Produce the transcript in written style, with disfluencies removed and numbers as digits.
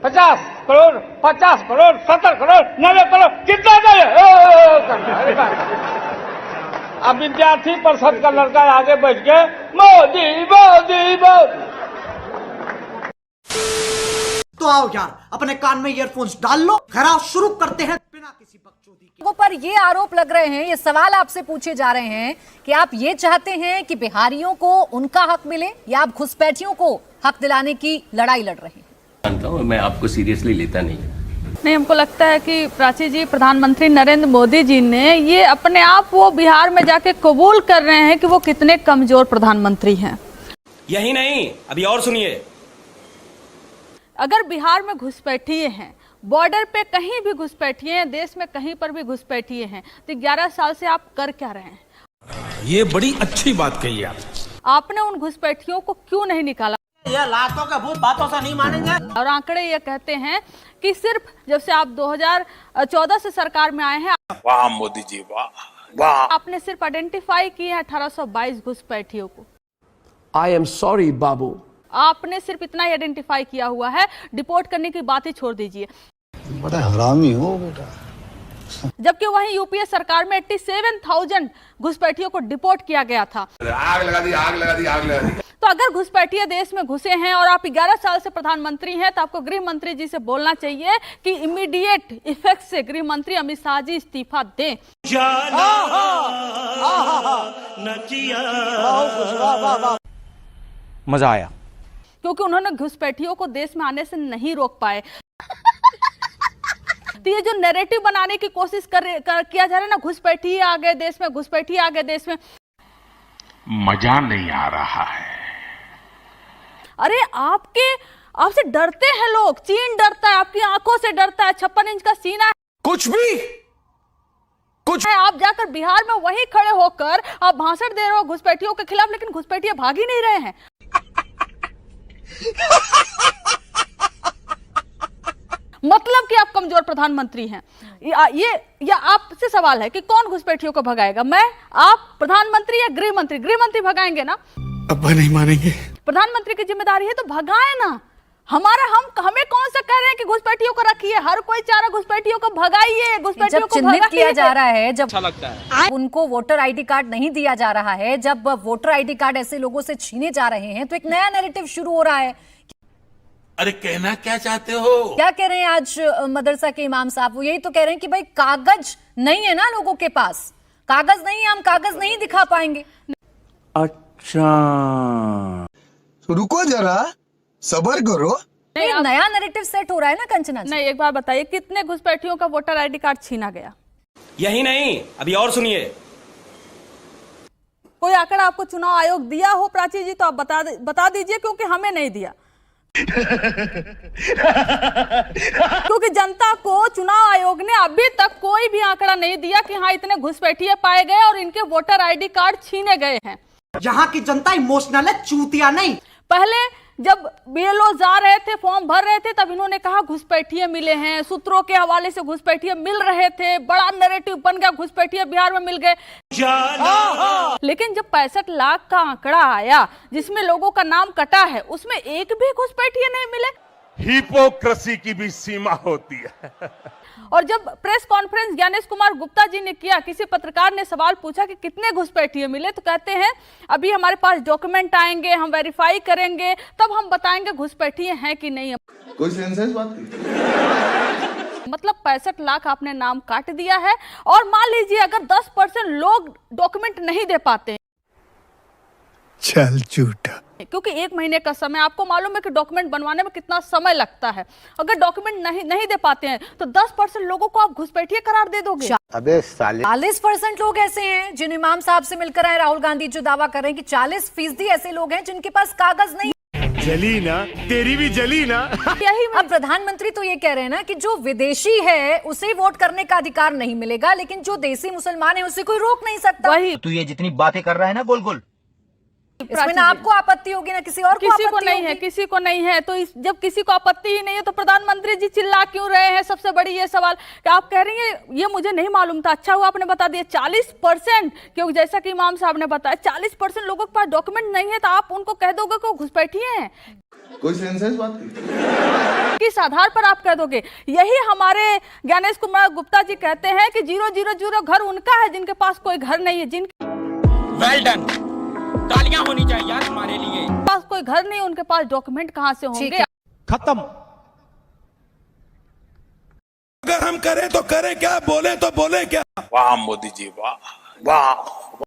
50 करोड़, 50 करोड़, 70 करोड़, 90 करोड़, कितना दे? अब विद्यार्थी परिषद का लड़का आगे बैठ के मोदी मोदी मोदी। तो आओ यार, अपने कान में ईयरफोन्स डाल लो, खराब शुरू करते हैं बिना किसी बकचोदी के। पर ये आरोप लग रहे हैं, ये सवाल आपसे पूछे जा रहे हैं कि आप ये चाहते हैं कि बिहारियों को उनका हक मिले या आप घुसपैठियों को हक दिलाने की लड़ाई लड़ रहे हैं? मैं आपको सीरियसली लेता नहीं। नहीं, हमको लगता है कि प्राची जी, प्रधानमंत्री नरेंद्र मोदी जी ने ये अपने आप वो बिहार में जाके कबूल कर रहे हैं कि वो कितने कमजोर प्रधानमंत्री हैं। यही नहीं, अभी और सुनिए। अगर बिहार में घुसपैठिए हैं, बॉर्डर पे कहीं भी घुसपैठिए हैं, देश में कहीं पर भी घुसपैठिए हैं, तो 11 साल से आप कर क्या रहे हैं? ये बड़ी अच्छी बात कही आपने उन घुसपैठियों को क्यों नहीं निकाला? ये लातों का भूत बातों से नहीं मानेंगे। और आंकड़े ये कहते हैं कि सिर्फ जब से आप 2014 से सरकार में आए हैं, वाह मोदी जी, वाह वाह, आपने सिर्फ आइडेंटिफाई किए हैं 1822 घुसपैठियों को। आई एम सॉरी बाबू, आपने सिर्फ इतना ही आइडेंटिफाई किया हुआ है, डिपोर्ट करने की बात ही छोड़ दीजिए। बड़ा हरामी हो बेटा। जबकि वहीं यूपीए सरकार में 87,000 घुसपैठियों को डिपोर्ट किया गया था। आग लगा दी, आग लगा दी, आग लगा दी। तो अगर घुसपैठिए देश में घुसे हैं और आप 11 साल से प्रधानमंत्री हैं, तो आपको गृह मंत्री जी से बोलना चाहिए कि इमीडिएट इफेक्ट से गृह मंत्री अमित शाह जी इस्तीफा दें। मजा आया, क्योंकि उन्होंने घुसपैठियों को देश में आने से नहीं रोक पाए। तो ये जो नैरेटिव बनाने की कोशिश किया जा रहा है ना, घुसपैठिए आ गए देश में, घुसपैठिए आ गए देश में, मजा नहीं आ रहा है। अरे आपसे डरते हैं लोग, चीन डरता है, आपकी आंखों से डरता है, 56 इंच का सीना है, कुछ भी कुछ है। आप जाकर बिहार में वहीं खड़े होकर आप भाषण दे रहे हो घुसपैठियों के खिलाफ, लेकिन घुसपैठिए भाग ही नहीं रहे हैं। मतलब कि आप कमजोर प्रधानमंत्री हैं। या आपसे सवाल है कि कौन घुसपैठियों को भगाएगा, मैं, आप, प्रधानमंत्री या गृह मंत्री? गृह मंत्री भगाएंगे ना? अब नहीं मानेंगे। प्रधानमंत्री की जिम्मेदारी है तो भगाए ना। हमें कौन सा कह रहे हैं कि घुसपैठियों को रखिए? हर कोई चाह रहा घुसपैठियों को भगाइए, घुसपैठियों को चिन्हित किया जा रहा है, जब अच्छा लगता है। उनको वोटर आईडी कार्ड नहीं दिया जा रहा है, जब वोटर आईडी कार्ड ऐसे लोगों से छीने जा रहे हैं, तो एक नया नैरेटिव शुरू हो रहा है। अरे कहना क्या चाहते हो? क्या कह रहे हैं आज मदरसा के इमाम साहब? वो यही तो कह रहे हैं कि भाई कागज नहीं है ना लोगों के पास, कागज नहीं है, हम कागज नहीं दिखा पाएंगे। अच्छा, तो रुको जरा, सब्र करो। नहीं, नया नैरेटिव सेट हो रहा है ना कंचना जी। नहीं, एक बार बताइए, कितने घुसपैठियों का वोटर आईडी कार्ड छीना गया? यही नहीं, अभी और सुनिए। कोई आंकड़ा आपको चुनाव आयोग दिया हो प्राची जी, तो आप बता दीजिए, क्योंकि हमें नहीं दिया। क्योंकि जनता को चुनाव आयोग ने अभी तक कोई भी आंकड़ा नहीं दिया कि हाँ इतने घुसपैठिए पाए गए और इनके वोटर आईडी कार्ड छीने गए हैं। यहाँ की जनता इमोशनल है, चूतिया नहीं। पहले जब बीएलओ जा रहे थे, फॉर्म भर रहे थे, तब इन्होंने कहा घुसपैठिए मिले हैं, सूत्रों के हवाले से घुसपैठिए मिल रहे थे, बड़ा नैरेटिव बन गया, घुसपैठिए बिहार में मिल गए। लेकिन जब 65 लाख का आंकड़ा आया जिसमें लोगों का नाम कटा है, उसमें एक भी घुसपैठिए नहीं मिले। हिपोक्रेसी की भी सीमा होती है। और जब प्रेस कॉन्फ्रेंस ज्ञानेश कुमार गुप्ता जी ने किया, किसी पत्रकार ने सवाल पूछा कि कितने घुसपैठिए मिले, तो कहते हैं अभी हमारे पास डॉक्यूमेंट आएंगे, हम वेरीफाई करेंगे, तब हम बताएंगे घुसपैठिए हैं कि नहीं। कोई सेंस है इस बात की? मतलब 65 लाख आपने नाम काट दिया है। और मान लीजिए अगर 10% लोग डॉक्यूमेंट नहीं दे पाते, चल झूठा, क्योंकि 1 महीने का समय, आपको मालूम है कि डॉक्यूमेंट बनवाने में कितना समय लगता है। अगर डॉक्यूमेंट नहीं दे पाते हैं तो 10% लोगों को आप घुसपैठिए करार दे दोगे। अबे साले, 40% लोग ऐसे हैं जिन इमाम साहब से मिलकर आए राहुल गांधी, जो दावा कर रहे हैं कि 40% ऐसे लोग हैं जिनके पास कागज नहीं। जली ना, तेरी भी जली ना। यही अब प्रधानमंत्री तो ये कह रहे हैं ना कि जो विदेशी है उसे वोट करने का अधिकार नहीं मिलेगा, लेकिन जो देसी मुसलमान है उसे कोई रोक नहीं सकता। वही तू ये जितनी बातें कर रहा है ना गोल गोल, इसमें ना आपको आपत्ति होगी ना किसी और को नहीं है, किसी को नहीं है। तो जब किसी को आपत्ति ही नहीं है तो प्रधानमंत्री जी चिल्ला क्यों रहे हैं? सबसे बड़ी ये सवाल कि आप कह रही हैं, ये मुझे नहीं मालूम था, अच्छा हुआ आपने बता दिया। 40%, क्योंकि जैसा कि इमाम साहब ने बताया 40% लोगों के पास डॉक्यूमेंट नहीं है, तो आप उनको कह दोगे कि घुसपैठिए हैं। कोई सेंस है इस बात की? किस आधार पर आप कह दोगे? यही हमारे ज्ञानेश कुमार गुप्ता जी कहते हैं कि 000 घर उनका है जिनके पास कोई घर नहीं है, जिनके वेल डन, तालियां होनी चाहिए यार हमारे लिए। पास कोई घर नहीं, उनके पास डॉक्यूमेंट कहां से होंगे? खत्म। अगर हम करें तो करें क्या, बोले तो बोले क्या। वाह मोदी जी वाह वाह।